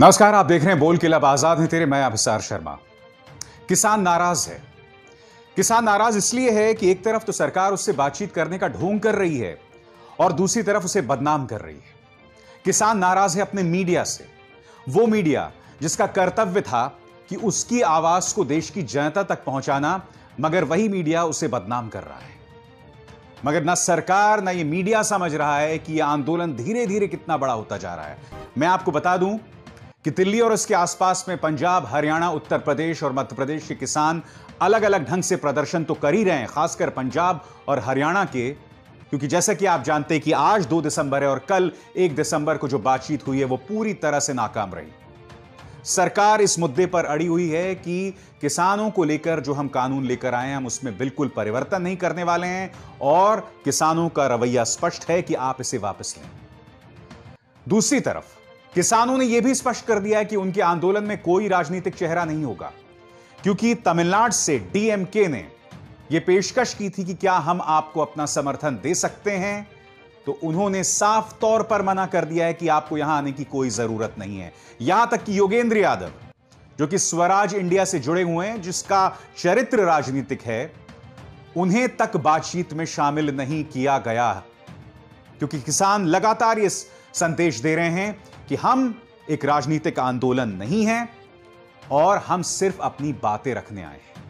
नमस्कार, आप देख रहे हैं बोल के लब आजाद हैं तेरे, मैं अभिसार शर्मा। किसान नाराज है। किसान नाराज इसलिए है कि एक तरफ तो सरकार उससे बातचीत करने का ढोंग कर रही है और दूसरी तरफ उसे बदनाम कर रही है। किसान नाराज है अपने मीडिया से, वो मीडिया जिसका कर्तव्य था कि उसकी आवाज को देश की जनता तक पहुंचाना, मगर वही मीडिया उसे बदनाम कर रहा है। मगर ना सरकार ना ये मीडिया समझ रहा है कि यह आंदोलन धीरे धीरे कितना बड़ा होता जा रहा है। मैं आपको बता दूं कि दिल्ली और इसके आसपास में पंजाब, हरियाणा, उत्तर प्रदेश और मध्य प्रदेश के किसान अलग अलग ढंग से प्रदर्शन तो कर ही रहे हैं, खासकर पंजाब और हरियाणा के, क्योंकि जैसा कि आप जानते हैं कि आज 2 दिसंबर है और कल 1 दिसंबर को जो बातचीत हुई है वो पूरी तरह से नाकाम रही। सरकार इस मुद्दे पर अड़ी हुई है कि किसानों को लेकर जो हम कानून लेकर आए हैं हम उसमें बिल्कुल परिवर्तन नहीं करने वाले हैं और किसानों का रवैया स्पष्ट है कि आप इसे वापस लें। दूसरी तरफ किसानों ने यह भी स्पष्ट कर दिया है कि उनके आंदोलन में कोई राजनीतिक चेहरा नहीं होगा, क्योंकि तमिलनाडु से डीएमके ने यह पेशकश की थी कि क्या हम आपको अपना समर्थन दे सकते हैं, तो उन्होंने साफ तौर पर मना कर दिया है कि आपको यहां आने की कोई जरूरत नहीं है। यहां तक कि योगेंद्र यादव, जो कि स्वराज इंडिया से जुड़े हुए हैं, जिसका चरित्र राजनीतिक है, उन्हें तक बातचीत में शामिल नहीं किया गया, क्योंकि किसान लगातार ये संदेश दे रहे हैं कि हम एक राजनीतिक आंदोलन नहीं है और हम सिर्फ अपनी बातें रखने आए हैं।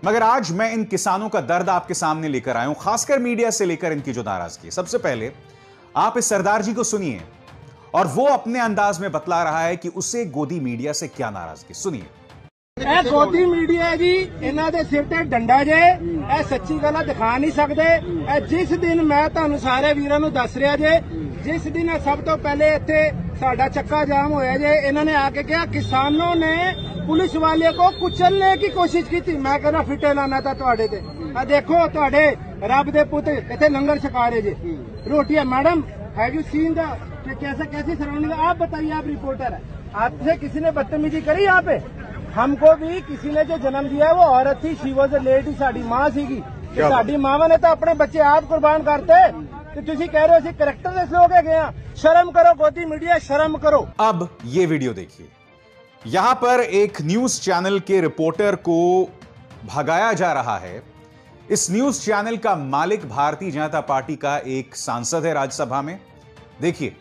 मगर आज मैं इन किसानों का दर्द आपके सामने लेकर आया हूं, खासकर मीडिया से लेकर इनकी जो नाराजगी है। सबसे पहले आप इस सरदार जी को सुनिए और वो अपने अंदाज में बतला रहा है कि उसे गोदी मीडिया से क्या नाराजगी। सुनिए। गोदी मीडिया जी इन्हां दे सिर ते डंडा जे, सच्ची गल्लां दिखा नहीं सकते। जिस दिन मैं तुहानू सारे वीरां नू दस रहा जे, जिस दिन सब तो पहले इत्थे साडा चक्का जाम होया जे, इन्होंने आके कहा किसानों ने पुलिस वाले को कुचलने की कोशिश की थी। मैं कहना फिटे लाना था तुहाडे ते। देखो तुहाडे रब दे पुत इत्थे लंगर छका रहे जे, रोटियां। Madam have you seen the कैसी सराउंडिंग? आप बताइए, आप रिपोर्टर है, आपसे किसी ने बदतमीजी करी? यहाँ पे हमको भी किसी ने जो जन्म दिया है वो औरत थी, शी वॉज अ लेडी, साडी मां सीगी। साडी मावां ने तो अपने बच्चे आप कुर्बान करते, तो तुसी कह रहे हो असि करैक्टरलेस लोग है गया। शर्म करो गोदी मीडिया, शर्म करो। अब ये वीडियो देखिए। यहां पर एक न्यूज चैनल के रिपोर्टर को भगाया जा रहा है। इस न्यूज चैनल का मालिक भारतीय जनता पार्टी का एक सांसद है राज्यसभा में। देखिए।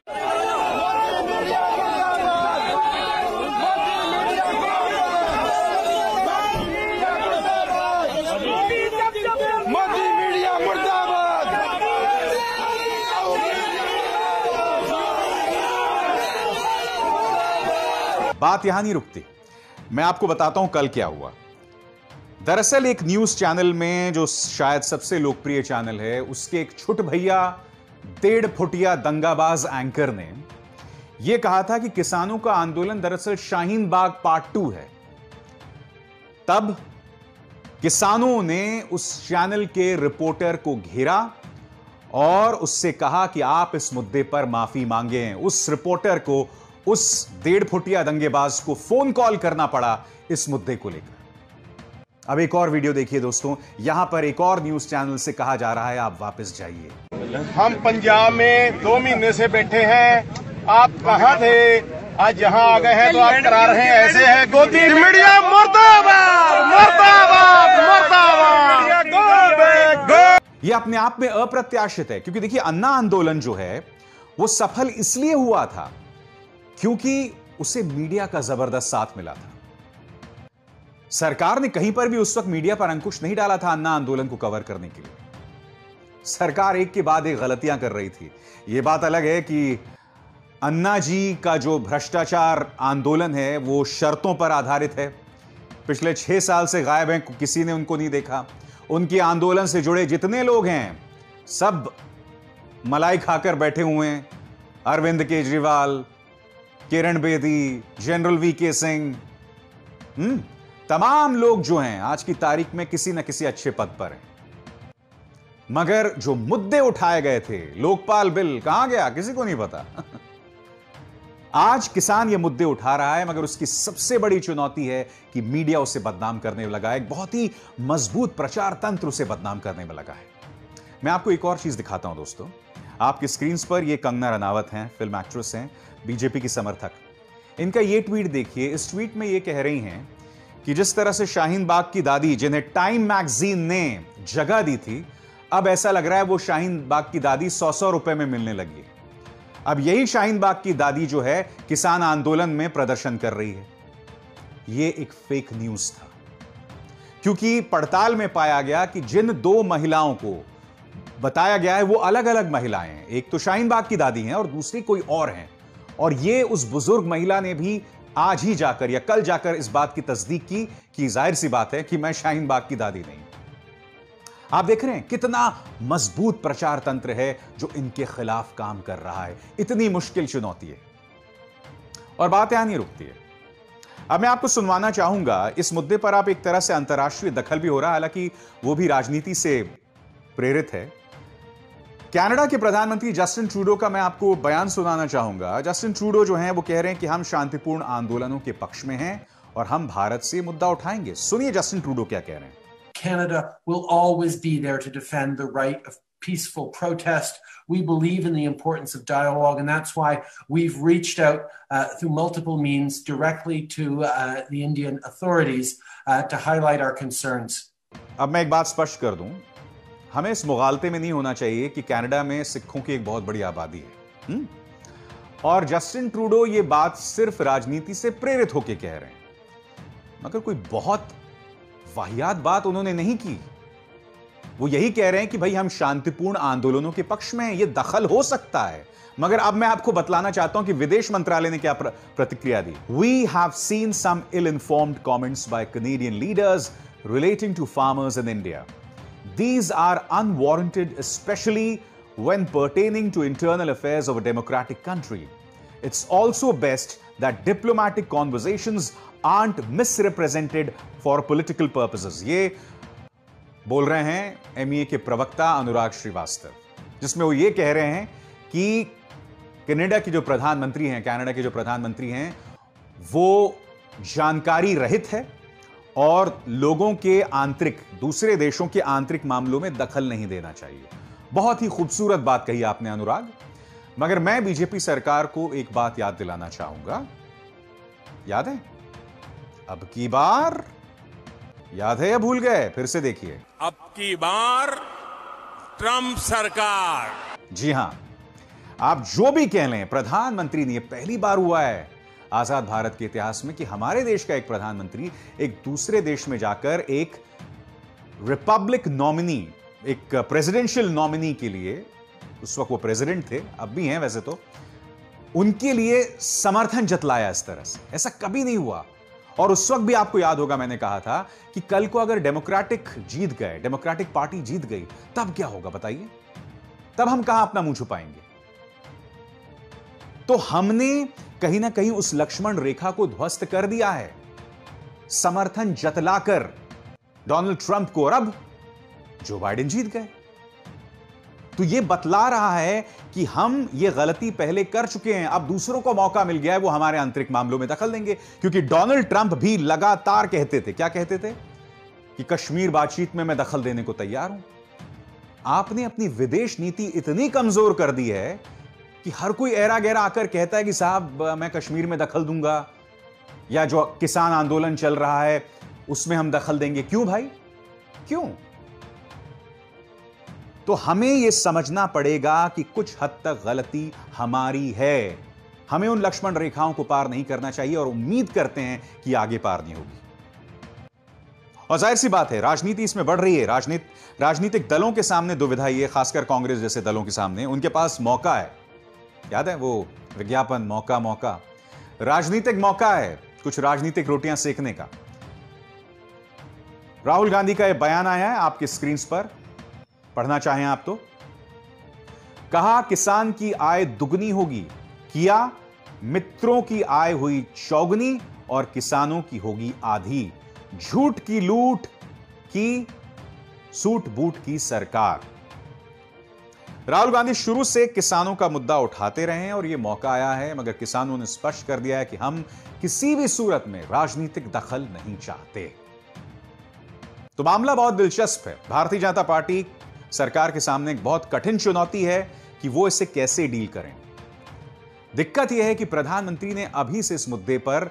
बात यहां नहीं रुकती, मैं आपको बताता हूं कल क्या हुआ। दरअसल एक न्यूज चैनल में, जो शायद सबसे लोकप्रिय चैनल है, उसके एक छुट भैया 1.5 फुटिया दंगाबाज एंकर ने यह कहा था कि किसानों का आंदोलन दरअसल शाहीन बाग पार्ट 2 है। तब किसानों ने उस चैनल के रिपोर्टर को घेरा और उससे कहा कि आप इस मुद्दे पर माफी मांगे। उस रिपोर्टर को, उस 1.5 फुटिया दंगेबाज को फोन कॉल करना पड़ा इस मुद्दे को लेकर। अब एक और वीडियो देखिए दोस्तों। यहां पर एक और न्यूज चैनल से कहा जा रहा है आप वापस जाइए। हम पंजाब में 2 महीने से बैठे हैं, आप कहां थे? आज यहां आ गए हैं तो आप करा रहे हैं ऐसे है। गोदी मीडिया मुर्दाबाद, मुर्दाबाद, मुर्दाबाद। यह अपने आप में अप्रत्याशित है, क्योंकि देखिए अन्ना आंदोलन जो है वो सफल इसलिए हुआ था क्योंकि उसे मीडिया का जबरदस्त साथ मिला था। सरकार ने कहीं पर भी उस वक्त मीडिया पर अंकुश नहीं डाला था अन्ना आंदोलन को कवर करने के लिए। सरकार एक के बाद एक गलतियां कर रही थी। यह बात अलग है कि अन्ना जी का जो भ्रष्टाचार आंदोलन है वो शर्तों पर आधारित है। पिछले 6 साल से गायब हैं, किसी ने उनको नहीं देखा। उनके आंदोलन से जुड़े जितने लोग हैं सब मलाई खाकर बैठे हुए हैं। अरविंद केजरीवाल, किरण बेदी, जनरल वीके सिंह, तमाम लोग जो हैं आज की तारीख में किसी न किसी अच्छे पद पर हैं। मगर जो मुद्दे उठाए गए थे, लोकपाल बिल कहां गया किसी को नहीं पता। आज किसान ये मुद्दे उठा रहा है, मगर उसकी सबसे बड़ी चुनौती है कि मीडिया उसे बदनाम करने में लगा है। एक बहुत ही मजबूत प्रचार तंत्र उसे बदनाम करने में लगा है। मैं आपको एक और चीज दिखाता हूं दोस्तों। आपकी स्क्रीन पर ये कंगना रनावत हैं, फिल्म एक्ट्रेस हैं, बीजेपी की समर्थक। इनका ये ट्वीट देखिए। इस ट्वीट में ये कह रही हैं कि जिस तरह से शाहीन बाग की दादी, जिन्हें टाइम मैगजीन ने जगह दी थी, अब ऐसा लग रहा है वो शाहीन बाग की दादी 100-100 रुपए में मिलने लगी। अब यही शाहीन बाग की दादी जो है किसान आंदोलन में प्रदर्शन कर रही है। यह एक फेक न्यूज था, क्योंकि पड़ताल में पाया गया कि जिन 2 महिलाओं को बताया गया है वो अलग अलग महिलाएं हैं। एक तो शाहीन बाग की दादी हैं और दूसरी कोई और हैं। और ये उस बुजुर्ग महिला ने भी आज ही जाकर या कल जाकर इस बात की तस्दीक की कि जाहिर सी बात है कि मैं शाहीन बाग की दादी नहीं। आप देख रहे हैं कितना मजबूत प्रचार तंत्र है जो इनके खिलाफ काम कर रहा है। इतनी मुश्किल चुनौती है और बात यहां नहीं रुकती है। अब मैं आपको सुनवाना चाहूंगा इस मुद्दे पर। आप एक तरह से अंतर्राष्ट्रीय दखल भी हो रहा है, हालांकि वो भी राजनीति से प्रेरित है। कनाडा के प्रधानमंत्री जस्टिन ट्रूडो का मैं आपको बयान सुनाना चाहूंगा। जस्टिन ट्रूडो जो हैं वो कह रहे हैं कि हम शांतिपूर्ण आंदोलनों के पक्ष में हैं और हम भारत से मुद्दा उठाएंगे। सुनिए जस्टिन ट्रूडो क्या कह रहे हैं। Canada will always be there to defend the right of peaceful protest. We believe in the importance of dialogue, and that's why we've reached out through multiple means directly to the Indian authorities to highlight our concerns. अब मैं एक बात स्पष्ट कर दूं, हमें इस मुगालते में नहीं होना चाहिए कि कनाडा में सिखों की एक बहुत बड़ी आबादी है और जस्टिन ट्रूडो ये बात सिर्फ राजनीति से प्रेरित होकर कह रहे हैं, मगर कोई बहुत वाहियात बात उन्होंने नहीं की। वो यही कह रहे हैं कि भाई हम शांतिपूर्ण आंदोलनों के पक्ष में हैं, ये दखल हो सकता है। मगर अब मैं आपको बतलाना चाहता हूं कि विदेश मंत्रालय ने क्या प्रतिक्रिया दी। We have seen some ill informed comments by Canadian leaders relating to farmers in India. These are unwarranted, especially when pertaining to internal affairs of a democratic country. It's also best that diplomatic conversations aren't misrepresented for political purposes. ये बोल रहे हैं MEA के प्रवक्ता अनुराग श्रीवास्तव, जिसमें वो ये कह रहे हैं कि कनाडा के जो प्रधानमंत्री हैं वो जानकारी रहित है और लोगों के दूसरे देशों के आंतरिक मामलों में दखल नहीं देना चाहिए। बहुत ही खूबसूरत बात कही आपने अनुराग, मगर मैं बीजेपी सरकार को एक बात याद दिलाना चाहूंगा। याद है? अब की बार याद है या भूल गए? फिर से देखिए। अब की बार ट्रंप सरकार। जी हां, आप जो भी कह लें, प्रधानमंत्री ने, यह पहली बार हुआ है आजाद भारत के इतिहास में कि हमारे देश का एक प्रधानमंत्री एक दूसरे देश में जाकर एक रिपब्लिक नॉमिनी, एक प्रेसिडेंशियल नॉमिनी के लिए, उस वक्त वो प्रेसिडेंट थे, अब भी हैं वैसे तो, उनके लिए समर्थन जतलाया इस तरह से। ऐसा कभी नहीं हुआ। और उस वक्त भी आपको याद होगा मैंने कहा था कि कल को अगर डेमोक्रेटिक पार्टी जीत गई, तब क्या होगा बताइए? तब हम कहां अपना मुंह छुपाएंगे? तो हमने कहीं ना कहीं उस लक्ष्मण रेखा को ध्वस्त कर दिया है, समर्थन जतलाकर डोनाल्ड ट्रंप को। और अब जो बाइडेन जीत गए, तो यह बतला रहा है कि हम ये गलती पहले कर चुके हैं, अब दूसरों को मौका मिल गया है, वो हमारे आंतरिक मामलों में दखल देंगे। क्योंकि डोनाल्ड ट्रंप भी लगातार कहते थे, क्या कहते थे? कि कश्मीर बातचीत में मैं दखल देने को तैयार हूं। आपने अपनी विदेश नीति इतनी कमजोर कर दी है कि हर कोई ऐरा गहरा आकर कहता है कि साहब मैं कश्मीर में दखल दूंगा, या जो किसान आंदोलन चल रहा है उसमें हम दखल देंगे। क्यों भाई, क्यों? तो हमें यह समझना पड़ेगा कि कुछ हद तक गलती हमारी है। हमें उन लक्ष्मण रेखाओं को पार नहीं करना चाहिए और उम्मीद करते हैं कि आगे पार नहीं होगी। और जाहिर सी बात है, राजनीति इसमें बढ़ रही है। राजनीतिक दलों के सामने दुविधा ये, खासकर कांग्रेस जैसे दलों के सामने, उनके पास मौका है। याद है वो विज्ञापन, मौका राजनीतिक मौका है कुछ राजनीतिक रोटियां सेकने का। राहुल गांधी का यह बयान आया है आपके स्क्रीन पर, पढ़ना चाहें आप तो। कहा किसान की आय दुगनी होगी, किया मित्रों की आय हुई चौगुनी और किसानों की होगी आधी। झूठ की लूट की, सूट बूट की सरकार। राहुल गांधी शुरू से किसानों का मुद्दा उठाते रहे हैं और यह मौका आया है, मगर किसानों ने स्पष्ट कर दिया है कि हम किसी भी सूरत में राजनीतिक दखल नहीं चाहते। तो मामला बहुत दिलचस्प है। भारतीय जनता पार्टी सरकार के सामने एक बहुत कठिन चुनौती है कि वो इसे कैसे डील करें। दिक्कत यह है कि प्रधानमंत्री ने अभी से इस मुद्दे पर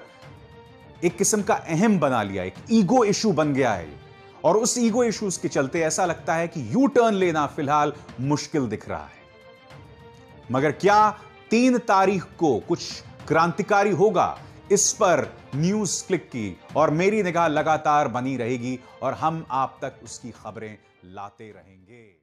एक किस्म का अहम बना लिया, एक ईगो इशू बन गया है और उस ईगो इश्यूज के चलते ऐसा लगता है कि यू टर्न लेना फिलहाल मुश्किल दिख रहा है। मगर क्या 3 तारीख को कुछ क्रांतिकारी होगा, इस पर न्यूज क्लिक की और मेरी निगाह लगातार बनी रहेगी और हम आप तक उसकी खबरें लाते रहेंगे।